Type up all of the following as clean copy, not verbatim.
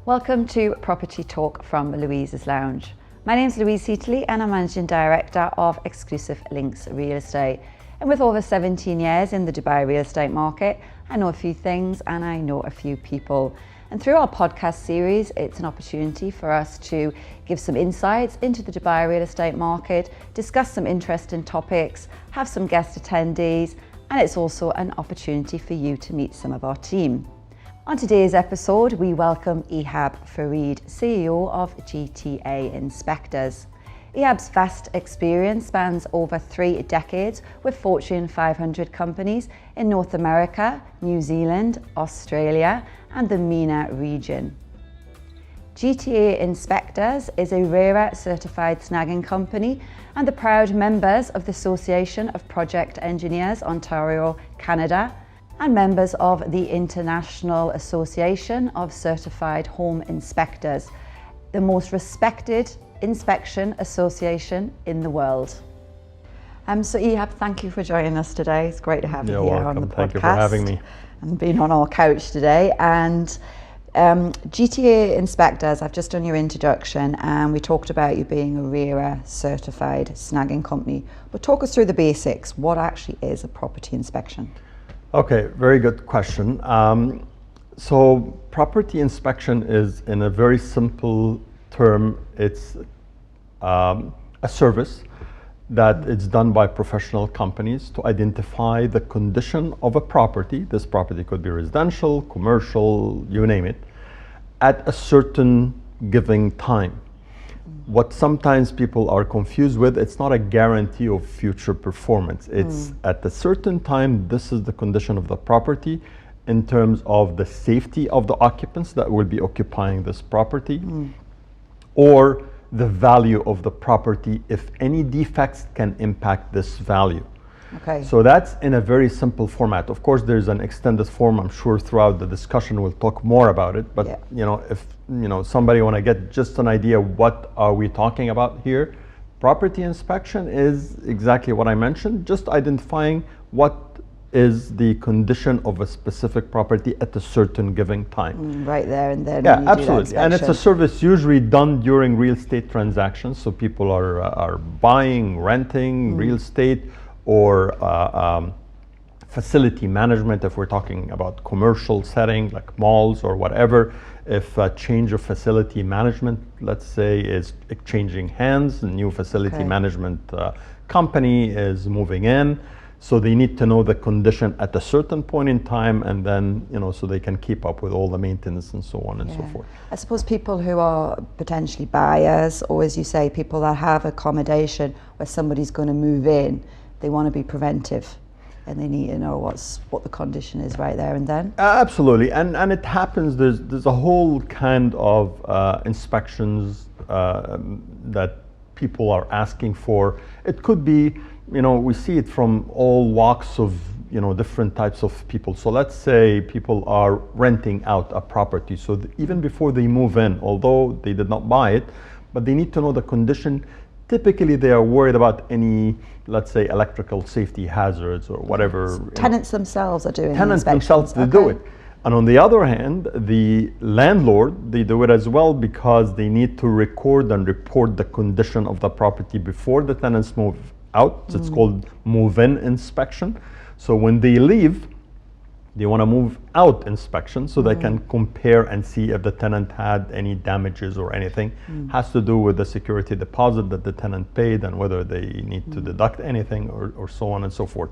Welcome to Property Talk from Louise's Lounge. My name is Louise Heatley and I'm Managing Director of Exclusive Links Real Estate. And with over 17 years in the Dubai real estate market, I know a few things and I know a few people. And through our podcast series, it's an opportunity for us to give some insights into the Dubai real estate market, discuss some interesting topics, have some guest attendees, and it's also an opportunity for you to meet some of our team. On today's episode, we welcome Ehab Farid, CEO of GTA Inspectors. Ehab's vast experience spans over 3 decades with Fortune 500 companies in North America, New Zealand, Australia, and the MENA region. GTA Inspectors is a RERA-certified snagging company and the proud members of the Association of Project Engineers, Ontario, Canada, and members of the International Association of Certified Home Inspectors, the most respected inspection association in the world. So Ehab, thank you for joining us today. It's great to have you here on the podcast. Thank you for having me. And being on our couch today. And GTA Inspectors, I've just done your introduction and we talked about you being a RERA certified snagging company. But talk us through the basics. What actually is a property inspection? Okay, very good question. So property inspection is, in a very simple term, it's a service that it's done by professional companies to identify the condition of a property. This property could be residential, commercial, you name it, at a certain given time. What sometimes people are confused with, it's not a guarantee of future performance. It's at a certain time, this is the condition of the property in terms of the safety of the occupants that will be occupying this property, or the value of the property if any defects can impact this value. Okay. So that's in a very simple format. Of course, there's an extended form. I'm sure throughout the discussion we'll talk more about it. But if somebody want to get just an idea, what are we talking about here? Property inspection is exactly what I mentioned, just identifying what is the condition of a specific property at a certain given time. Right there and then. Yeah, absolutely. And it's a service usually done during real estate transactions. So people are buying, renting real estate, or facility management if we're talking about commercial setting like malls or whatever. If a change of facility management, let's say, is changing hands, a new facility management company is moving in. So they need to know the condition at a certain point in time, and then, so they can keep up with all the maintenance and so on and so forth. I suppose people who are potentially buyers, or as you say, people that have accommodation where somebody's going to move in, they want to be preventive and they need to know what the condition is right there and then. Absolutely, and it happens, there's a whole kind of inspections that people are asking for. It could be, we see it from all walks of, different types of people. So let's say people are renting out a property. So even before they move in, although they did not buy it, but they need to know the condition. Typically they are worried about any, let's say, electrical safety hazards or whatever. Tenants themselves are doing Tenants the themselves, they do it. And on the other hand, the landlord, they do it as well because they need to record and report the condition of the property before the tenants move out. It's called move-in inspection. So when they leave, they want to move out inspection so they can compare and see if the tenant had any damages or anything. Has to do with the security deposit that the tenant paid and whether they need to deduct anything or so on and so forth.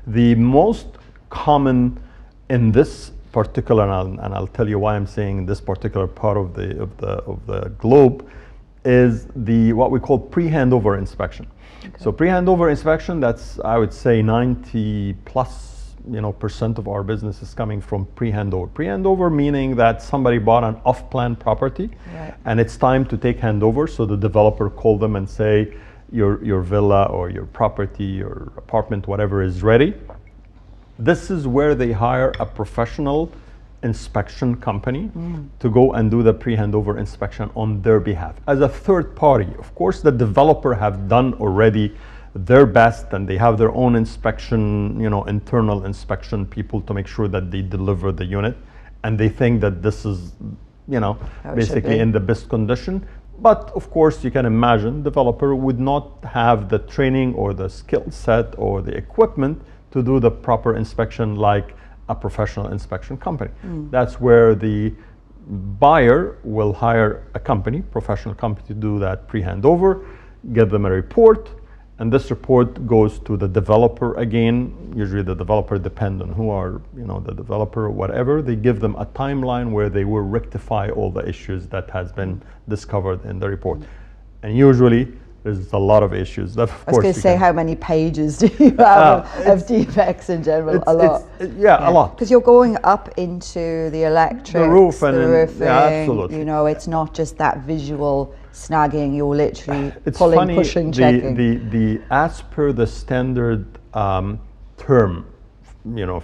The most common in this particular, and I'll tell you why I'm saying this particular part of the globe, is what we call pre-handover inspection. So pre-handover inspection, that's, I would say, 90 plus % of our business is coming from pre-handover. Pre-handover meaning that somebody bought an off-plan property and it's time to take handover. So the developer called them and say, your villa or your property, your apartment, whatever is ready. This is where they hire a professional inspection company to go and do the pre-handover inspection on their behalf. As a third party, of course, the developer have done already their best and they have their own inspection, internal inspection people to make sure that they deliver the unit. And they think that this is basically in the best condition. But of course, you can imagine developer would not have the training or the skill set or the equipment to do the proper inspection like a professional inspection company. That's where the buyer will hire a company, professional company, to do that pre-handover, get them a report, and this report goes to the developer again. Usually the developer, depend on who are, the developer or whatever, they give them a timeline where they will rectify all the issues that has been discovered in the report. And usually there's a lot of issues. That, of I was going to say, how many pages do you have of defects in general? A lot. A lot. Because you're going up into the electrics, the roof, and the roofing. Yeah, absolutely. It's not just that visual snagging. You're literally it's pulling, funny, pushing, checking. The as per the standard term,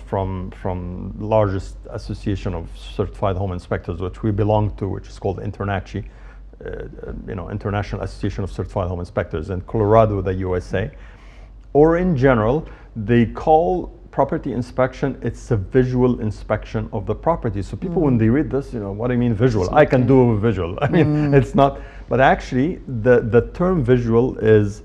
from largest association of certified home inspectors, which we belong to, which is called INTERNACHI. International Association of Certified Home Inspectors in Colorado, the USA, or in general, they call property inspection, it's a visual inspection of the property. So people, when they read this, what do you mean visual? I can do a visual. I mean, it's not, but actually the term visual is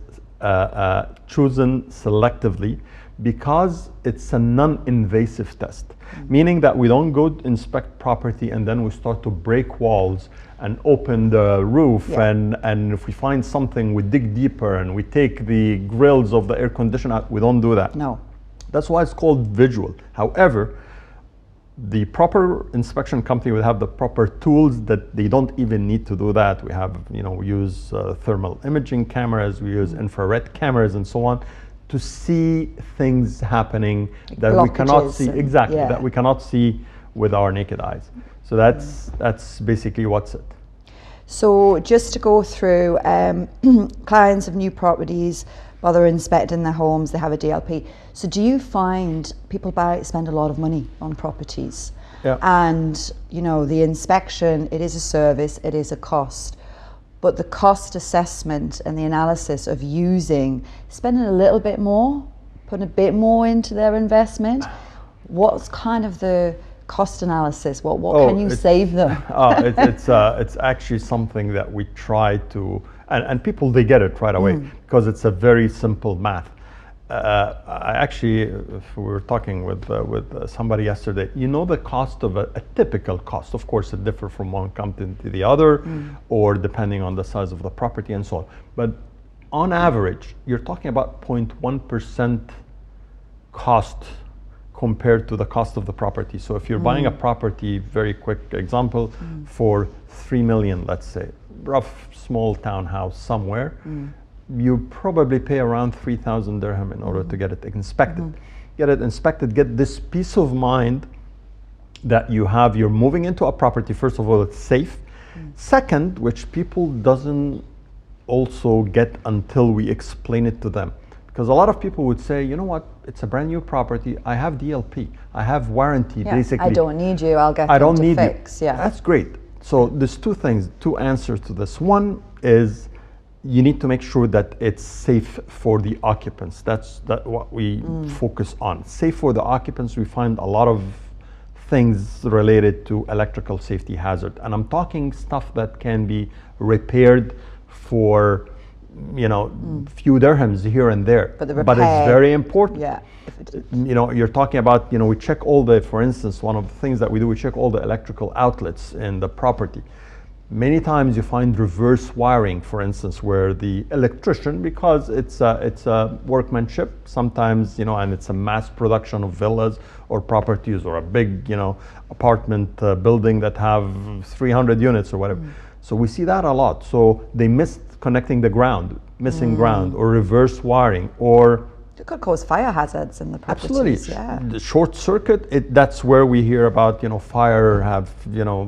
chosen selectively because it's a non-invasive test, meaning that we don't go inspect property and then we start to break walls and open the roof, and if we find something, we dig deeper and we take the grills of the air conditioner out. We don't do that. No. That's why it's called visual. However, the proper inspection company will have the proper tools that they don't even need to do that. We have, we use thermal imaging cameras, we use infrared cameras and so on, to see things happening that we cannot see, that we cannot see with our naked eyes. So that's basically what's it. So just to go through, clients of new properties, while they're inspecting their homes, they have a DLP. So do you find people spend a lot of money on properties? Yeah. And the inspection, it is a service, it is a cost. But the cost assessment and the analysis of spending a little bit more, putting a bit more into their investment, what's kind of the cost analysis? What can you save them? It's actually something that we try to, and people, they get it right away because it's a very simple math. I actually, we were talking with somebody yesterday. The cost of a typical cost, of course, it differs from one company to the other, or depending on the size of the property and so on. But on average, you're talking about 0.1% cost compared to the cost of the property. So if you're buying a property, very quick example, for 3 million, let's say, rough small townhouse somewhere, you probably pay around 3,000 dirham in order to get it inspected. Get it inspected, get this peace of mind that you're moving into a property. First of all, it's safe. Second, which people doesn't also get until we explain it to them. Because a lot of people would say, you know what, it's a brand new property, I have DLP, I have warranty, basically. I don't need you, I'll get I don't them to need fix. You. That's great. So there's two answers to this. One is you need to make sure that it's safe for the occupants. That's what we focus on. Safe for the occupants, we find a lot of things related to electrical safety hazard. And I'm talking stuff that can be repaired for few dirhams here and there, but it's very important. You're talking about, we check for instance, one of the things that we do, we check all the electrical outlets in the property. Many times you find reverse wiring, for instance, where the electrician, because it's a workmanship sometimes, and it's a mass production of villas or properties or a big, apartment building that have 300 units or whatever. So we see that a lot. So they miss connecting the ground, missing ground, or reverse wiring, or it could cause fire hazards in the properties. Absolutely. The short circuit, that's where we hear about, fire have,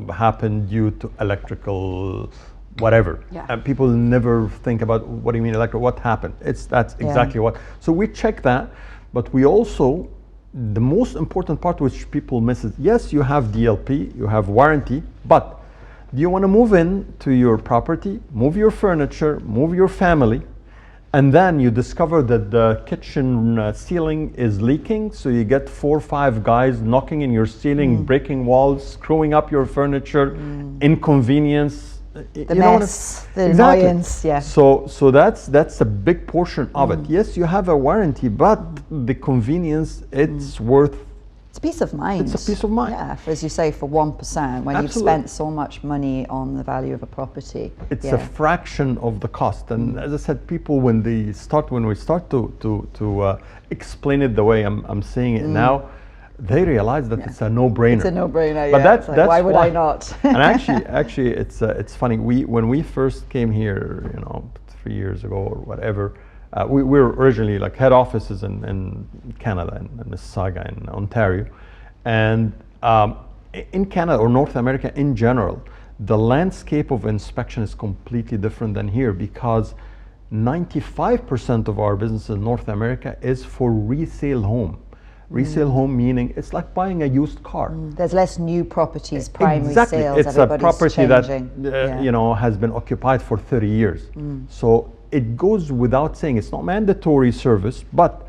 happened due to electrical whatever. And people never think about, what do you mean electrical, what happened? That's exactly what. So we check that, but we also, the most important part which people miss is, yes, you have DLP, you have warranty, but do you want to move in to your property, move your furniture, move your family, and then you discover that the kitchen ceiling is leaking, so you get 4 or 5 guys knocking in your ceiling, breaking walls, screwing up your furniture, inconvenience. The mess, the annoyance, yeah. So that's a big portion of it. Yes, you have a warranty, but the convenience, it's worth. It's a peace of mind. It's a peace of mind. Yeah, as you say, for 1%, when you've spent so much money on the value of a property. It's a fraction of the cost. And as I said, people, when we start to explain it the way I'm saying it now, they realize that it's a no-brainer. It's a no-brainer, but that's like, why would I not? And actually, it's funny. When we first came here, 3 years ago or whatever, we were originally like head offices in Canada, in Mississauga, in Ontario. And in Canada or North America in general, the landscape of inspection is completely different than here, because 95% of our business in North America is for resale home. Resale home meaning it's like buying a used car. There's less new properties, primary exactly. sales. It's a property changing. that has been occupied for 30 years. So it goes without saying, it's not mandatory service, but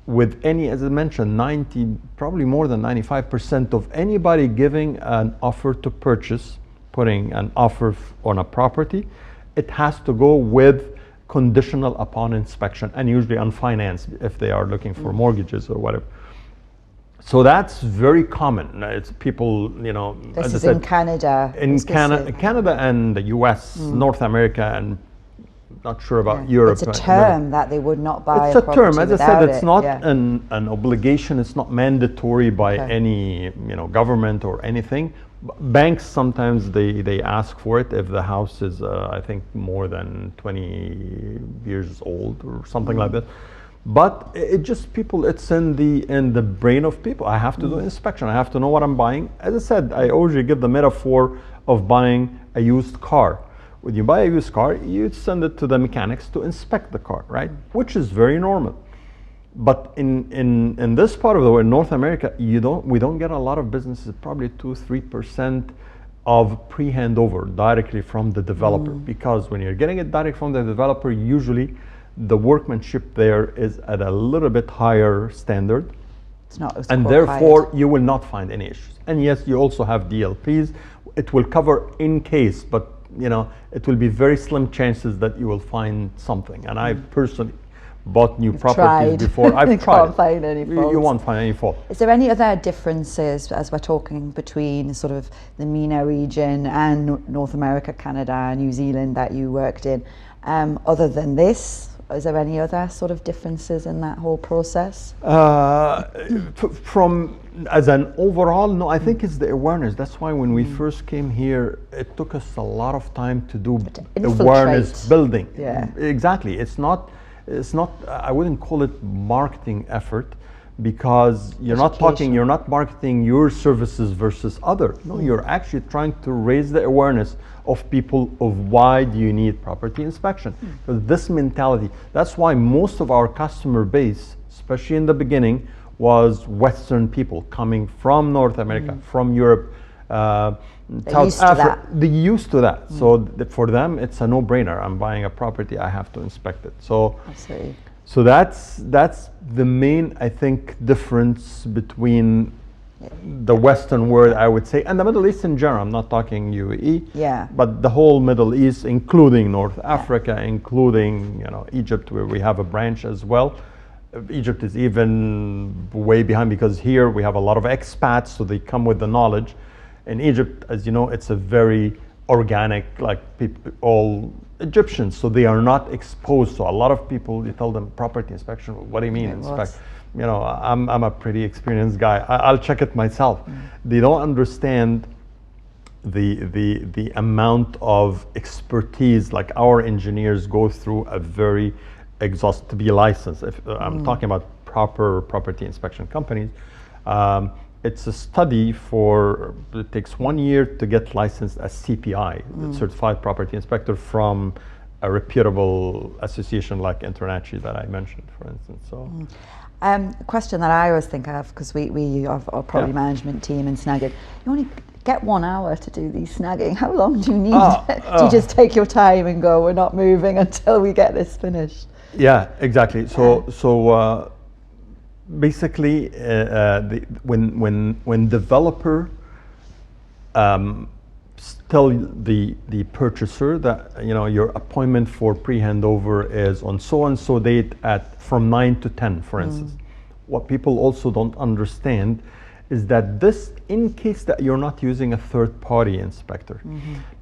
with any, as I mentioned, 90, probably more than 95% of anybody giving an offer to purchase, putting an offer on a property, it has to go with conditional upon inspection, and usually on finance if they are looking for mortgages or whatever. So that's very common. It's people, This is in Canada. In Canada and the US, North America, and not sure about Europe. It's a term that they would not buy. It's a term, as I said. It's not Yeah. an obligation. It's not mandatory by any government or anything. Banks sometimes they ask for it if the house is I think more than 20 years old or something like that. But it just people, it's in the brain of people. I have to do inspection. I have to know what I'm buying. As I said, I always give the metaphor of buying a used car. When you buy a used car, you send it to the mechanics to inspect the car, right? Which is very normal. But in this part of the world, North America, we don't get a lot of businesses, probably 2-3% of pre-handover directly from the developer. Because when you're getting it direct from the developer, usually the workmanship there is at a little bit higher standard. It's not as and therefore you will not find any issues. And yes, you also have DLPs. It will cover in case, but it will be very slim chances that you will find something. And I personally bought new properties before. I've tried. Can't find any faults. You won't find any fault. Is there any other differences as we're talking between sort of the MENA region and North America, Canada, New Zealand that you worked in? Other than this, is there any other sort of differences in that whole process? From as an overall, no, I think it's the awareness. That's why when we first came here, it took us a lot of time to do awareness building. Yeah. Exactly. It's not, I wouldn't call it marketing effort, because you're not marketing your services versus other. No, you're actually trying to raise the awareness of people of why do you need property inspection. Because this mentality, that's why most of our customer base, especially in the beginning, was Western people coming from North America, from Europe, South Africa. They're used to that. So for them, it's a no-brainer. I'm buying a property, I have to inspect it. So, so that's the main, I think, difference between the Western world, I would say, and the Middle East in general. I'm not talking UAE, but the whole Middle East, including North Africa, including Egypt, where we have a branch as well. Egypt is even way behind, because here we have a lot of expats, so they come with the knowledge. In Egypt, as you know, it's a very organic, like people, all Egyptians, so they are not exposed. So a lot of people, you tell them property inspection, what do you mean inspect? I'm a pretty experienced guy. I'll check it myself. They don't understand the amount of expertise. Like our engineers go through a very exhaustive to be licensed. If I'm talking about proper property inspection companies, it's a study it takes 1 year to get licensed as CPI, certified property inspector, from a reputable association like International that I mentioned, for instance. So. A question that I always think of, because we have our property management team in snagging, you only get 1 hour to do these snagging. How long do you need? Do you just take your time and go, we're not moving until we get this finished? Yeah, exactly. So basically, when developer tell the purchaser that your appointment for pre-handover is on so and so date at from 9 to 10, for instance. What people also don't understand is that this, in case that you're not using a third-party inspector,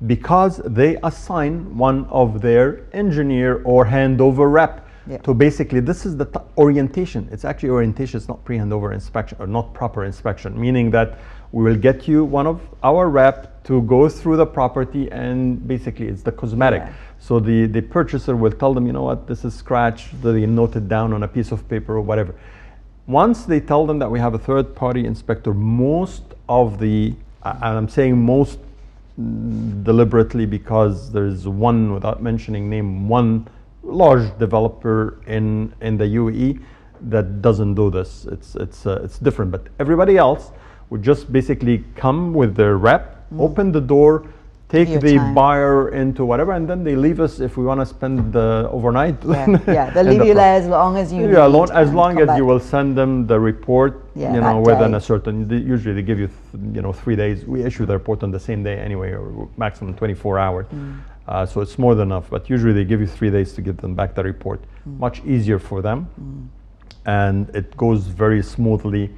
because they assign one of their engineer or handover rep to basically, this is the orientation. It's actually orientation, it's not pre-handover inspection or not proper inspection, meaning that we will get you one of our rep to go through the property, and basically it's the cosmetic. So the purchaser will tell them, you know what, this is scratched, they note it down on a piece of paper or whatever. Once they tell them that we have a third-party inspector, most of the, and I'm saying most deliberately because there's one, without mentioning name, one large developer in the UAE that doesn't do this. It's different, but everybody else would just basically come with their rep, open the door, take the buyer into whatever, and then they leave us if we want to spend the overnight. They'll leave you there as long as you need. As long as you will send them the report, within a certain. Usually they give you, 3 days. We issue the report on the same day anyway, or maximum 24 hours. So it's more than enough. But usually they give you 3 days to give them back the report. Much easier for them, and it goes very smoothly.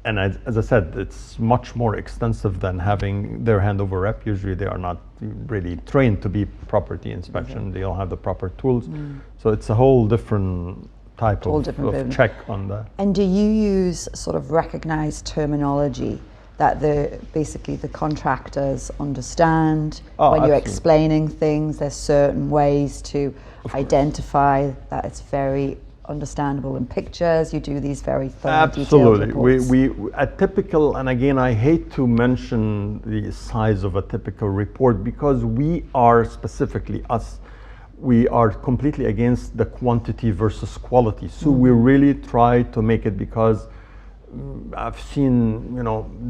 And as I said, it's much more extensive than having their handover rep. Usually they are not really trained to be property inspection. They don't have the proper tools. So it's a whole different type of check on that. And do you use sort of recognized terminology that basically the contractors understand when you're explaining things? There's certain ways to identify that it's very understandable in pictures. You do these very thorough, detailed reports. We a typical, and again, I hate to mention the size of a typical report because we are specifically us. We are completely against the quantity versus quality. So we really try to make it, because I've seen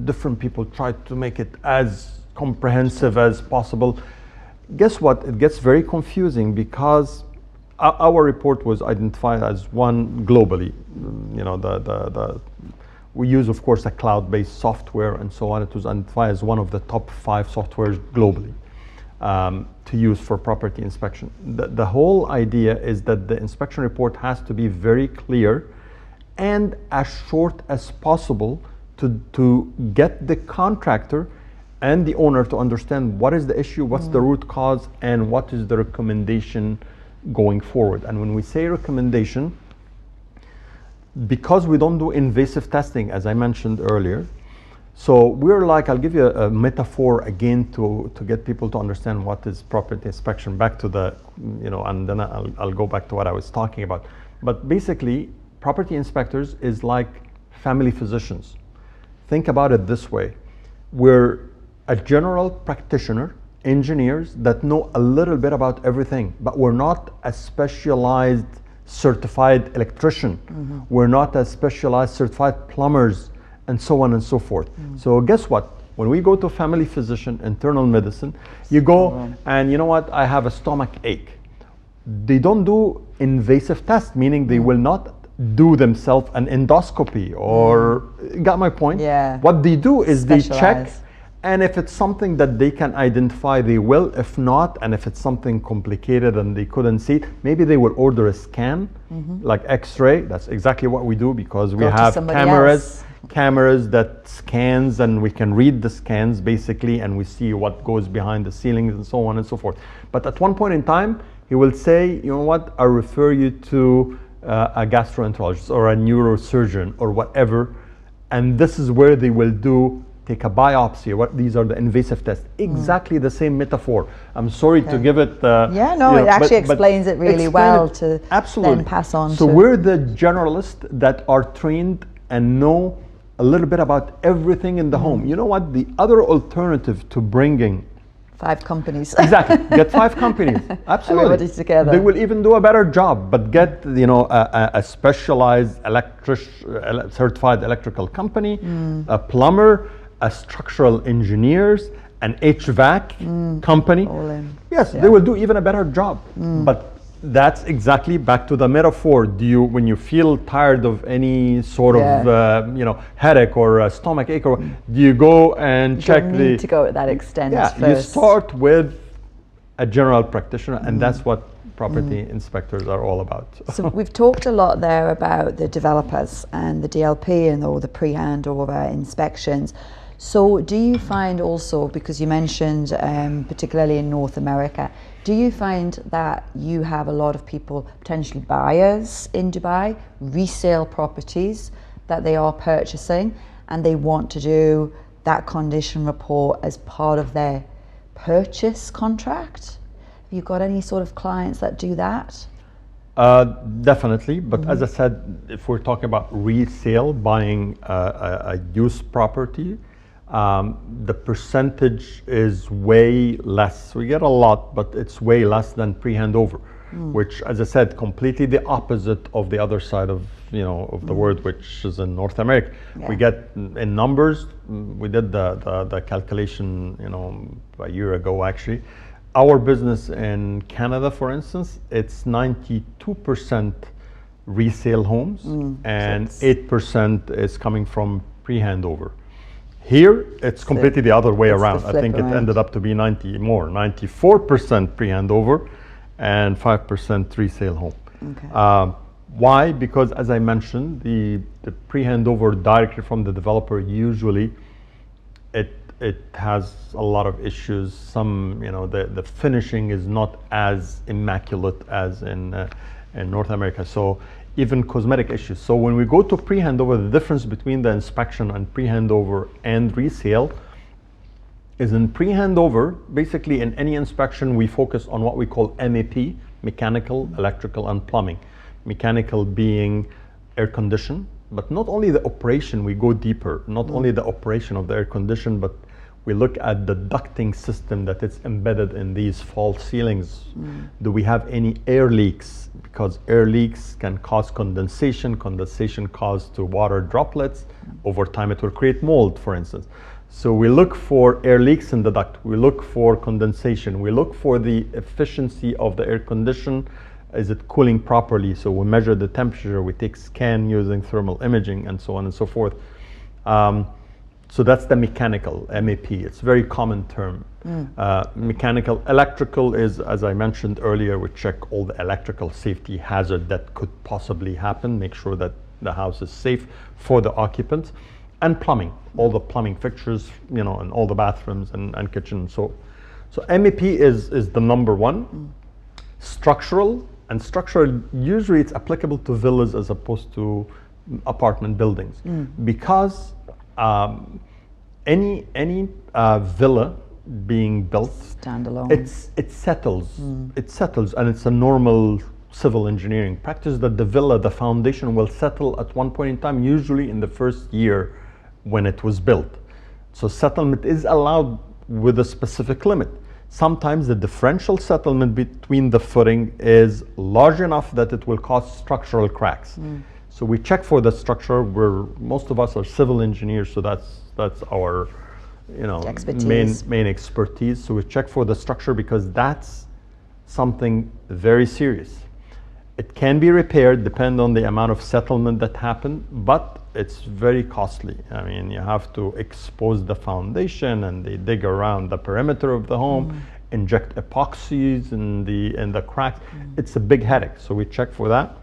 different people try to make it as comprehensive as possible. Guess what? It gets very confusing because our report was identified as one globally. We use, of course, a cloud-based software and so on. It was identified as one of the top 5 softwares globally to use for property inspection. The whole idea is that the inspection report has to be very clear and as short as possible to get the contractor and the owner to understand what is the issue, what's the root cause, and what is the recommendation going forward. And when we say recommendation, because we don't do invasive testing, as I mentioned earlier, so we're like, I'll give you a metaphor again to get people to understand what is property inspection, back to the, and then I'll go back to what I was talking about. But basically, property inspectors is like family physicians. Think about it this way. We're a general practitioner, engineers that know a little bit about everything, but we're not a specialized certified electrician. We're not a specialized certified plumbers, and so on and so forth. So guess what? When we go to family physician, internal medicine, you go and you know what? I have a stomach ache. They don't do invasive tests, meaning they will not do themselves an endoscopy or, got my point? Yeah. What they do is they check, and if it's something that they can identify, they will. If not, and if it's something complicated and they couldn't see it, maybe they will order a scan, like X-ray. That's exactly what we do, because we have cameras that scans, and we can read the scans basically, and we see what goes behind the ceilings and so on and so forth. But at one point in time, he will say, you know what, I'll refer you to a gastroenterologist or a neurosurgeon or whatever, and this is where they will take a biopsy. These are the invasive tests. Exactly the same metaphor. I'm sorry to give it. It actually explains it really well to then pass on. So we're the generalists that are trained and know a little bit about everything in the home. You know what? The other alternative to bringing 5 companies. Exactly. Get 5 companies. Absolutely. Everybody together. They will even do a better job, but get a specialized certified electrical company, a plumber, a structural engineers, an HVAC company. All in. Yes, they will do even a better job. But that's exactly back to the metaphor. When you feel tired of any sort of headache or stomach ache, or do you go and you check don't need to go at that extent Yeah, first. you start with a general practitioner, and that's what property inspectors are all about. So we've talked a lot there about the developers and the DLP and all the pre-handover inspections. So do you find also, because you mentioned particularly in North America, do you find that you have a lot of people, potentially buyers in Dubai, resale properties that they are purchasing, and they want to do that condition report as part of their purchase contract? Have you got any sort of clients that do that? Definitely, but as I said, if we're talking about resale, buying a used property, the percentage is way less. We get a lot, but it's way less than pre-handover, which, as I said, completely the opposite of the other side of the world, which is in North America. Yeah. We get in numbers. We did the calculation, a year ago actually. Our business in Canada, for instance, it's 92% resale homes, and 8% is coming from pre-handover. Here, it's completely the other way around. I think it ended up to be 94% pre-handover and 5% resale home. Okay. Why? Because, as I mentioned, the pre-handover directly from the developer, usually it has a lot of issues. Some, the finishing is not as immaculate as in North America. So even cosmetic issues. So when we go to pre-handover, the difference between the inspection and pre-handover and resale is in pre-handover, basically in any inspection, we focus on what we call MEP, mechanical, electrical, and plumbing. Mechanical being air condition, but not only the operation, we go deeper, not only the operation of the air condition, but we look at the ducting system that is embedded in these false ceilings. Do we have any air leaks? Because air leaks can cause condensation. Condensation causes to water droplets. Over time, it will create mold, for instance. So we look for air leaks in the duct. We look for condensation. We look for the efficiency of the air condition. Is it cooling properly? So we measure the temperature. We take scan using thermal imaging, and so on and so forth. So that's the mechanical, MEP. It's a very common term. Mechanical. Electrical is, as I mentioned earlier, we check all the electrical safety hazard that could possibly happen, make sure that the house is safe for the occupants. And plumbing, all the plumbing fixtures, in all the bathrooms and kitchen. So MEP is the number one. Structural, and structural, usually it's applicable to villas as opposed to apartment buildings, because any villa being built, standalone, it settles. It settles, and it's a normal civil engineering practice that the foundation will settle at one point in time, usually in the first year when it was built. So settlement is allowed with a specific limit. Sometimes the differential settlement between the footing is large enough that it will cause structural cracks. So we check for the structure. Most of us are civil engineers, so that's our main expertise. So we check for the structure because that's something very serious. It can be repaired, depending on the amount of settlement that happened, but it's very costly. I mean, you have to expose the foundation, and they dig around the perimeter of the home, inject epoxies in the cracks. It's a big headache, so we check for that.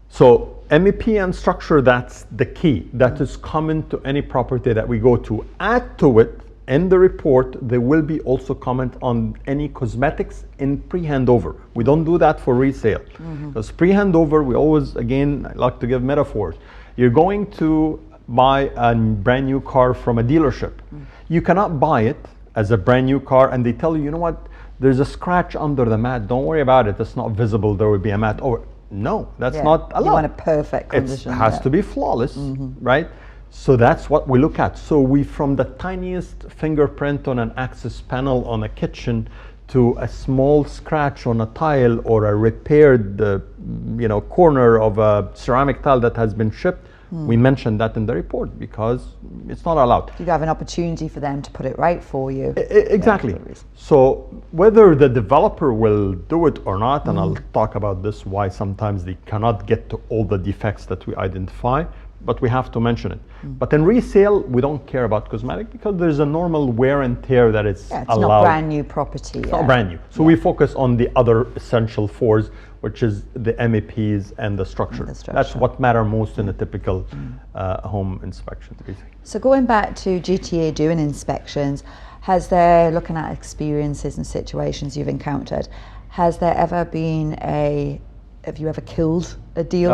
So MEP and structure, that's the key. That is common to any property that we go to. Add to it, in the report, there will be also comment on any cosmetics in pre-handover. We don't do that for resale. Because pre-handover, we always, again, I like to give metaphors. You're going to buy a brand new car from a dealership. You cannot buy it as a brand new car and they tell you, you know what, there's a scratch under the mat. Don't worry about it. It's not visible. There will be a mat. Oh, no, that's not allowed. You want a perfect condition. It has to be flawless, right? So that's what we look at. So we, from the tiniest fingerprint on an access panel on a kitchen to a small scratch on a tile or a repaired corner of a ceramic tile that has been shipped, We mention that in the report because it's not allowed. You have an opportunity for them to put it right for you. Exactly. So whether the developer will do it or not, and I'll talk about this, why sometimes they cannot get to all the defects that we identify, but we have to mention it. But in resale, we don't care about cosmetic because there's a normal wear and tear that it's allowed. It's not brand new property. It's not brand new. So we focus on the other essential fours, which is the MEPs and the structure. That's what matter most in a typical home inspection. So going back to GTA doing inspections, has there, looking at experiences and situations you've encountered, has there ever been have you ever killed a deal?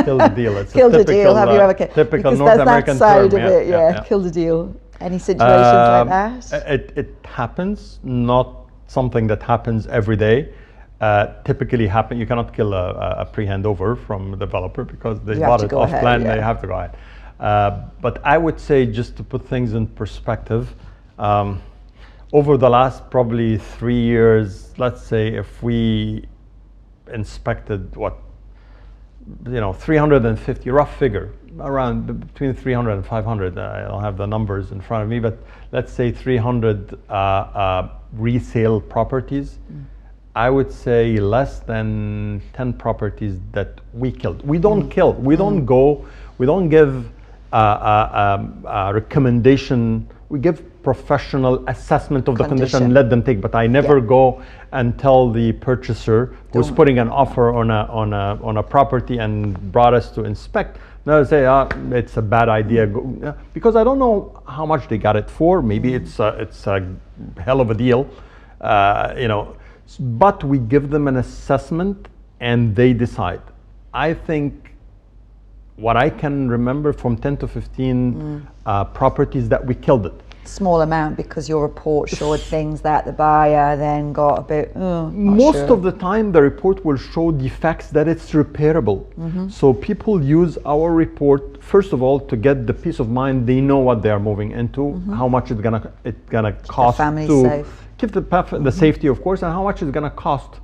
Killed a deal. It's killed a typical, deal. Have you ever typical North American term? That side of it, killed a deal. Any situations like that? It happens, not something that happens every day. Typically you cannot kill a pre-handover from a developer because they bought it off plan, they have to go ahead. But I would say, just to put things in perspective, over the last probably 3 years, let's say if we inspected 350, rough figure, around between 300 and 500, I don't have the numbers in front of me, but let's say 300 resale properties. I would say less than 10 properties that we killed. We don't kill. We don't go. We don't give a recommendation. We give professional assessment of the condition and let them take. But I never go and tell the purchaser who's putting an offer on a property and brought us to inspect. Now say, it's a bad idea, because I don't know how much they got it for. Maybe it's a hell of a deal, But we give them an assessment and they decide. I think what I can remember from 10 to 15 properties that we killed it. Small amount, because your report showed things that the buyer then got a bit, most of the time the report will show defects that it's repairable. So people use our report, first of all, to get the peace of mind. They know what they are moving into, how much it's gonna cost to keep the safety, of course, and how much it's gonna cost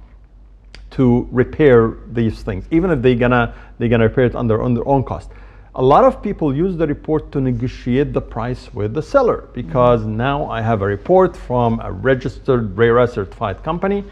to repair these things, even if they're gonna repair it on their own cost. A lot of people use the report to negotiate the price with the seller, because now I have a report from a registered RERA-certified company.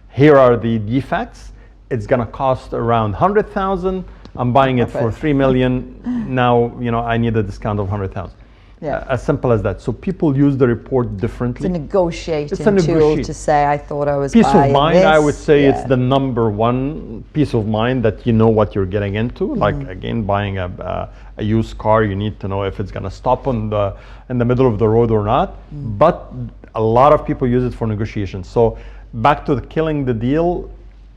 Here are the defects. It's gonna cost around 100,000. I'm buying it for 3 million. Now, I need a discount of 100,000. As simple as that. So people use the report differently. It's a negotiating tool to say, I thought I was peace of mind. this. I would say it's the number one peace of mind, that you know what you're getting into. Like, again, buying a used car, you need to know if it's going to stop in the middle of the road or not. But a lot of people use it for negotiation. So back to killing the deal,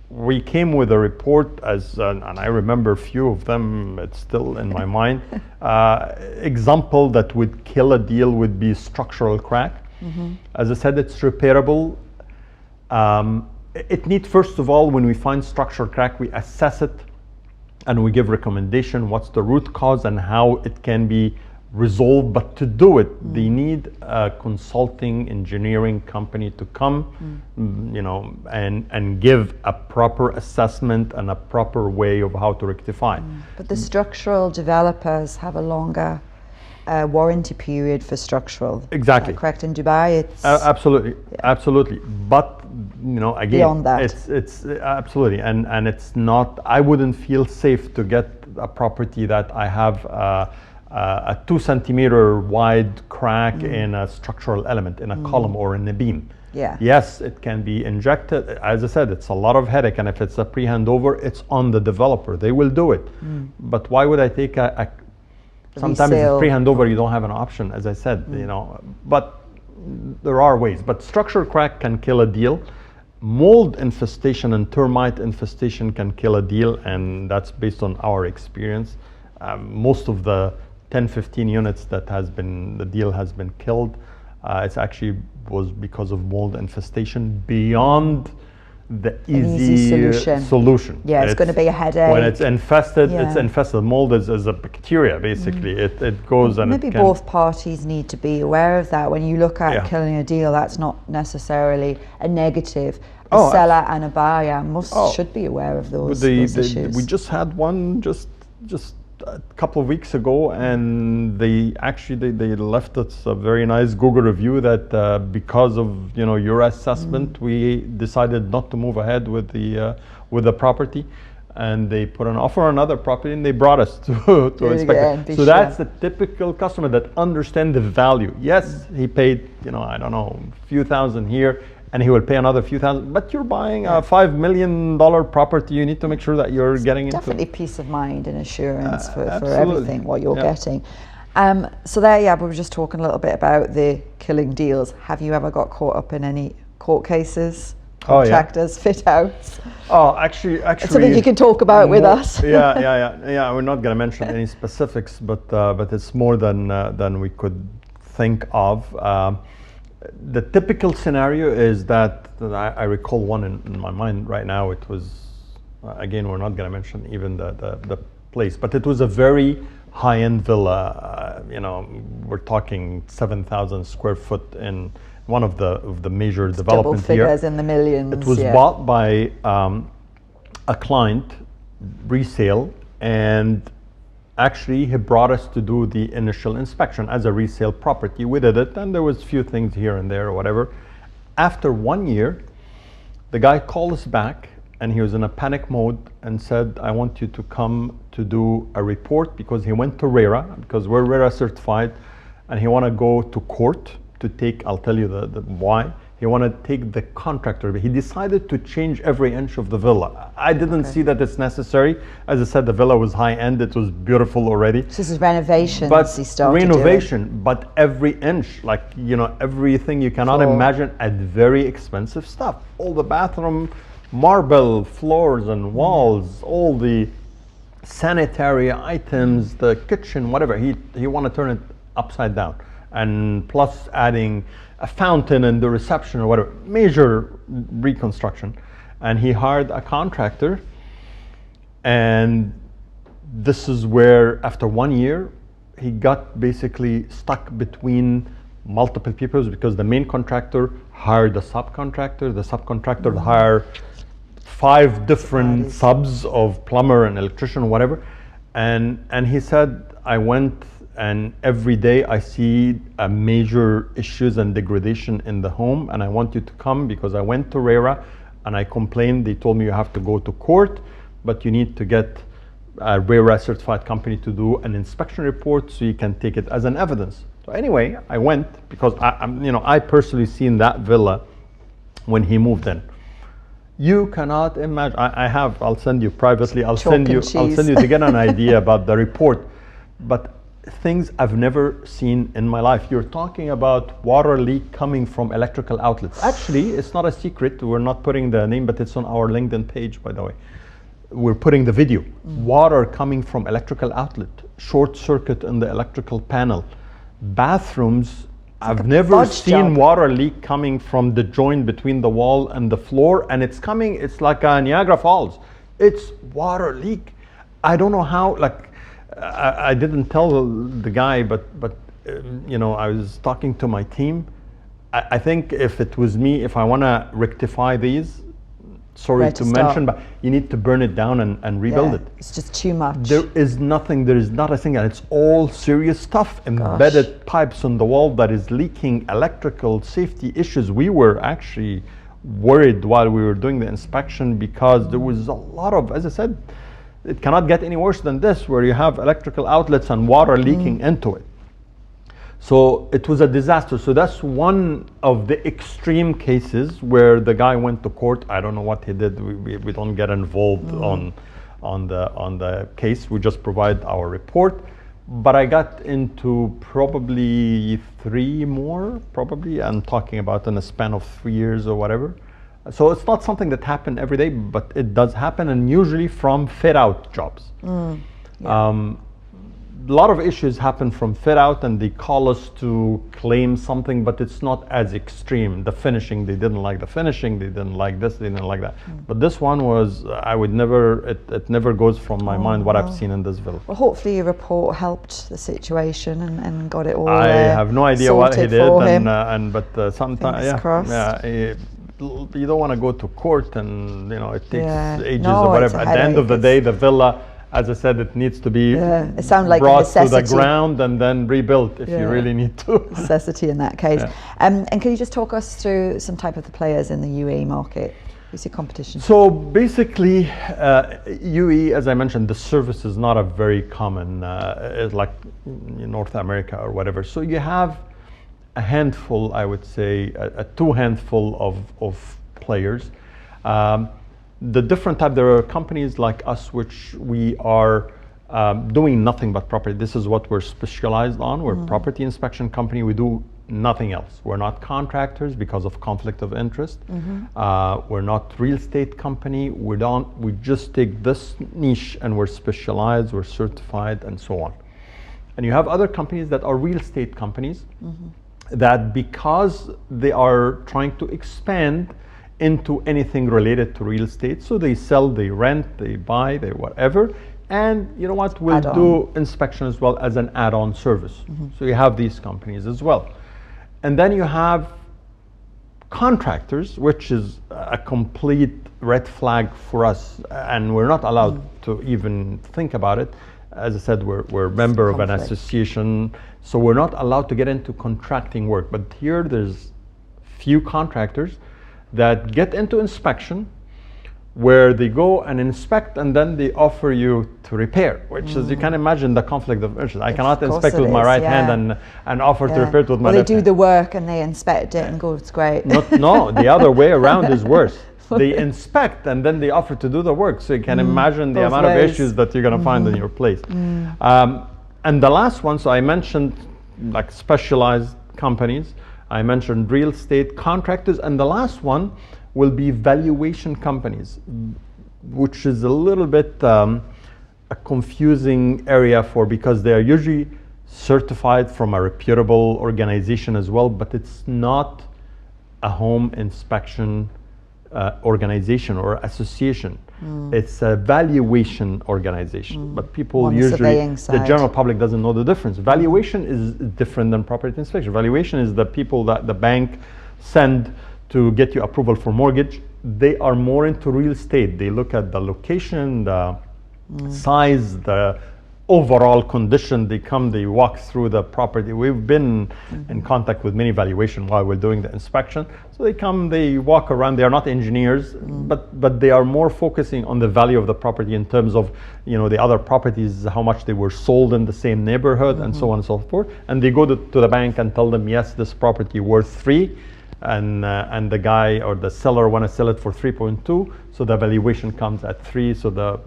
we came with a report, and I remember a few of them. It's still in my mind. Example that would kill a deal would be structural crack. As I said, it's repairable. It needs, first of all, when we find structural crack, we assess it and we give recommendation, what's the root cause and how it can be resolved. But to do it, they need a consulting engineering company to come, and give a proper assessment and a proper way of how to rectify. But the structural developers have a longer warranty period for structural. Exactly. Correct, in Dubai it's absolutely. But again, beyond that, it's absolutely, and it's not. I wouldn't feel safe to get a property that I have a 2 centimeter wide crack in a structural element, in a column or in a beam. Yes, it can be injected. As I said, it's a lot of headache, and if it's a pre-handover, it's on the developer. They will do it. But why would I take sometimes it's pre-handover, you don't have an option, as I said, but there are ways. But structural crack can kill a deal. Mold infestation and termite infestation can kill a deal, and that's based on our experience. Most of the 10-15 units that the deal has been killed, it's actually was because of mold infestation beyond the easy solution. It's going to be a headache. When it's infested, it's infested. Mold is a bacteria, basically. It goes and maybe both parties need to be aware of that. When you look at killing a deal, that's not necessarily a negative. A seller and a buyer should be aware of those issues. We just had one just a couple of weeks ago, and they left us a very nice Google review that because of your assessment, we decided not to move ahead with the property, and they put an offer on another property, and they brought us to inspect it. So that's the typical customer that understands the value. Yes, he paid I don't know, a few thousand here, and he will pay another few thousand, but you're buying a $5 million property. You need to make sure that you're getting into definitely peace of mind and assurance for absolutely. everything what you're getting. So there, we were just talking a little bit about the killing deals. Have you ever got caught up in any court cases, contractors, fit outs? Oh, actually, it's something you can talk about with us. Yeah. We're not going to mention any specifics, but it's more than we could think of. The typical scenario is that I recall one in my mind right now. It was, again, we're not going to mention even the place, but it was a very high-end villa. We're talking 7,000 square foot in one of the major developments here. Double figures in the millions. It was bought by a client, Resale, and actually he brought us to do the initial inspection as a resale property. We did it, and there was a few things here and there or whatever. After 1 year, the guy called us back, and he was in a panic mode and said, I want you to come to do a report, because he went to RERA, because we're RERA-certified, and he want to go to court to take, I'll tell you the why. He wanted to take the contractor. He decided to change every inch of the villa. I didn't see that it's necessary. As I said, the villa was high-end. It was beautiful already. So this is renovation. But renovation, but every inch, everything you cannot imagine, at very expensive stuff. All the bathroom, marble floors and walls, all the sanitary items, the kitchen, whatever. He want to turn it upside down, and plus adding a fountain in the reception or whatever, major reconstruction. And he hired a contractor, and this is where after 1 year he got basically stuck between multiple people, because the main contractor hired a subcontractor, the subcontractor hired 5 different subs of plumber and electrician, whatever. And he said, I went, and every day I see major issues and degradation in the home, and I want you to come, because I went to RERA and I complained. They told me you have to go to court, but you need to get a RERA-certified company to do an inspection report so you can take it as an evidence. So anyway, I went, because I personally seen that villa when he moved in. You cannot imagine. I'll send you privately. I'll send you to get an idea about the report. But things I've never seen in my life. You're talking about water leak coming from electrical outlets. Actually, it's not a secret. We're not putting the name, but it's on our LinkedIn page, by the way. We're putting the video. Water coming from electrical outlet, short circuit in the electrical panel. Bathrooms, I've never seen water leak coming from the joint between the wall and the floor, and it's like a Niagara Falls. It's water leak. I don't know how, I didn't tell the guy, but I was talking to my team. I think if it was me, if I want to rectify these, sorry to mention, but you need to burn it down and rebuild it. It's just too much. There is not a thing, and it's all serious stuff. Embedded pipes on the wall that is leaking, electrical safety issues. We were actually worried while we were doing the inspection, because there was a lot of, as I said, it cannot get any worse than this, where you have electrical outlets and water leaking into it. So it was a disaster. So that's one of the extreme cases where the guy went to court. I don't know what he did. We don't get involved on the case. We just provide our report. But I got into probably 3 more, I'm talking about in a span of 3 years or whatever. So it's not something that happened every day, but it does happen, and usually from fit-out jobs. A lot of issues happen from fit-out, and they call us to claim something, but it's not as extreme. The finishing, they didn't like the finishing, they didn't like this, they didn't like that. But this one was, it never goes from my mind what I've seen in this villa. Well, hopefully your report helped the situation and got it all I have no idea what he did, but sometimes, you don't want to go to court, and it takes ages or whatever. At the end of the day, the villa, as I said, it needs to be it sounds like brought a necessity. to the ground and then rebuilt if you really need to. Necessity in that case. Yeah. And can you just talk us through some type of the players in the UAE market? Who's your competition? So basically, UAE, as I mentioned, the service is not a very common, like in North America or whatever. So you have a handful, I would say, a two handful of players. The different type, there are companies like us which we are doing nothing but property. This is what we're specialized on. We're a property inspection company. We do nothing else. We're not contractors because of conflict of interest. We're not real estate company. We just take this niche and we're specialized, we're certified, and so on. And you have other companies that are real estate companies that, because they are trying to expand into anything related to real estate, so they sell, they rent, they buy, they whatever, and you know what, we'll do inspection as well as an add-on service. So you have these companies as well. And then you have contractors, which is a complete red flag for us, and we're not allowed to even think about it. As I said, we're a member of an association, so we're not allowed to get into contracting work. But here there's few contractors that get into inspection, where they go and inspect and then they offer you to repair, which is, you can imagine the conflict of interest. I cannot inspect with my right hand and offer to repair it with my left hand. They do the work and they inspect it and go, it's great. No, the other way around is worse. They inspect and then they offer to do the work. So you can imagine the amount of issues that you're going to find in your place. And the last one, so I mentioned like specialized companies, I mentioned real estate contractors, and the last one will be valuation companies, which is a little bit a confusing area because they are usually certified from a reputable organization as well, but it's not a home inspection organization or association. It's a valuation organization, but people usually, the general public doesn't know the difference. Valuation is different than property inspection. Valuation is the people that the bank send to get you approval for mortgage. They are more into real estate. They look at the location, the size, the overall condition. They walk through the property. We've been in contact with many valuation while we're doing the inspection. So they come, they walk around. They are not engineers, but they are more focusing on the value of the property in terms of, you know, the other properties, how much they were sold in the same neighborhood, and so on and so forth. And they go to the bank and tell them, yes, this property worth 3. And the guy or the seller want to sell it for 3.2, so the valuation comes at 3. So the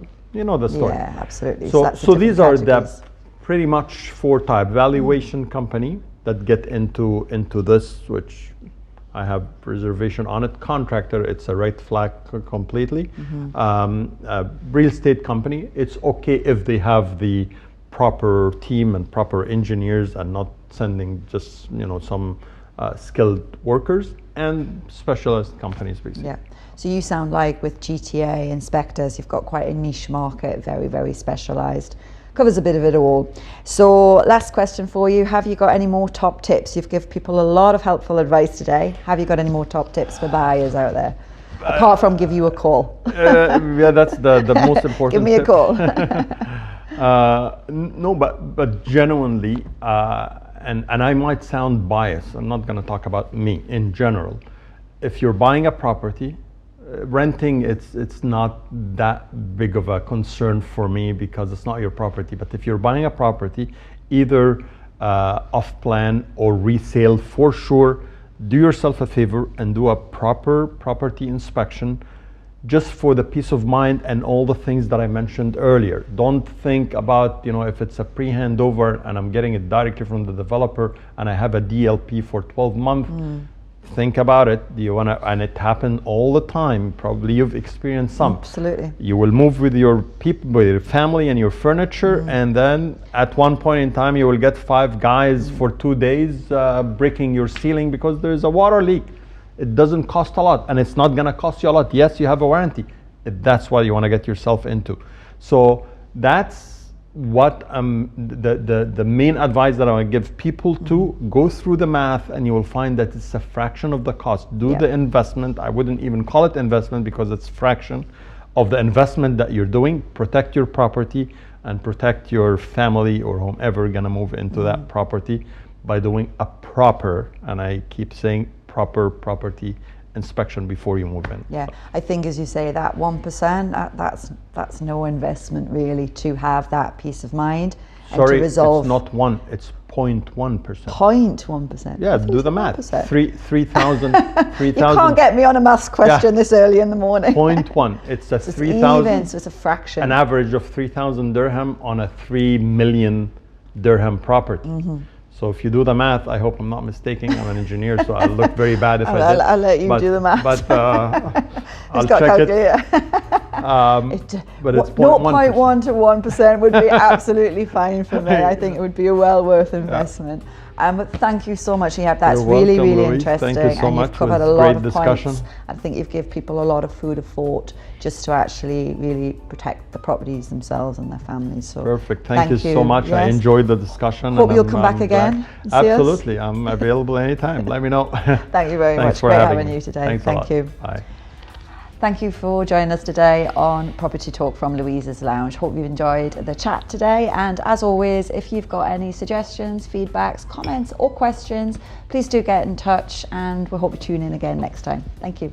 story. Yeah, absolutely. So these are the pretty much 4 type valuation company that get into this, which I have reservation on it. Contractor, it's a red flag completely. Real estate company, it's okay if they have the proper team and proper engineers and not sending just some skilled workers, and specialist companies basically. Yeah. So you sound like with GTA inspectors, you've got quite a niche market, very, very specialized. Covers a bit of it all. So last question for you. Have you got any more top tips? You've given people a lot of helpful advice today. Have you got any more top tips for buyers out there? Apart from give you a call. Yeah, that's the most important Give me a call. No, but genuinely, and I might sound biased. I'm not going to talk about me in general. If you're buying a property, renting, it's not that big of a concern for me because it's not your property. But if you're buying a property, either off plan or resale, for sure, do yourself a favor and do a proper property inspection, just for the peace of mind and all the things that I mentioned earlier. Don't think about, if it's a pre-handover and I'm getting it directly from the developer and I have a DLP for 12 months. Think about it. Do you want to, and it happens all the time. Probably you've experienced some. Absolutely. You will move with your people, with your family and your furniture, and then at one point in time you will get 5 guys for 2 days breaking your ceiling because there is a water leak. It doesn't cost a lot, and it's not going to cost you a lot. Yes, you have a warranty. That's what you want to get yourself into. So that's what the main advice that I want to give people to go through the math, and you will find that it's a fraction of the cost. Do the investment. I wouldn't even call it investment because it's fraction of the investment that you're doing, protect your property and protect your family or whomever gonna move into that property by doing a proper, and I keep saying proper property inspection before you move in. Yeah, I think as you say, that 1%, that's no investment really to have that peace of mind and Sorry, to resolve. it's not one, it's 0.1%. 0.1%. Yeah, do the math. 3,000. You can't get me on a maths question this early in the morning. 0.1. It's a So it's 3,000. even, so it's a fraction. An average of 3,000 dirham on a 3 million dirham property. So if you do the math, I hope I'm not mistaken. I'm an engineer, so I'll look very bad if I did. I'll let you do the math. But I'll got check it. But it's 0.1 to 1% would be absolutely fine for me. I think it would be a well worth investment. But thank you so much, Ehab. That's You're really, welcome, really Louise. interesting. Thank you so and much. You've covered It a was lot great of discussion. points. I think you've given people a lot of food of thought just to actually really protect the properties themselves and their families. So perfect. Thank you so much. I Yes. enjoyed the discussion. Hope and you'll come back again and see us. Absolutely. I'm available anytime. Let me know. Thank you very Thanks much. for Great having having me. you today. Thanks a Thank lot. you. Bye. Thank you for joining us today on Property Talk from Louise's Lounge. Hope you've enjoyed the chat today. And as always, if you've got any suggestions, feedbacks, comments or questions, please do get in touch and we hope you tune in again next time. Thank you.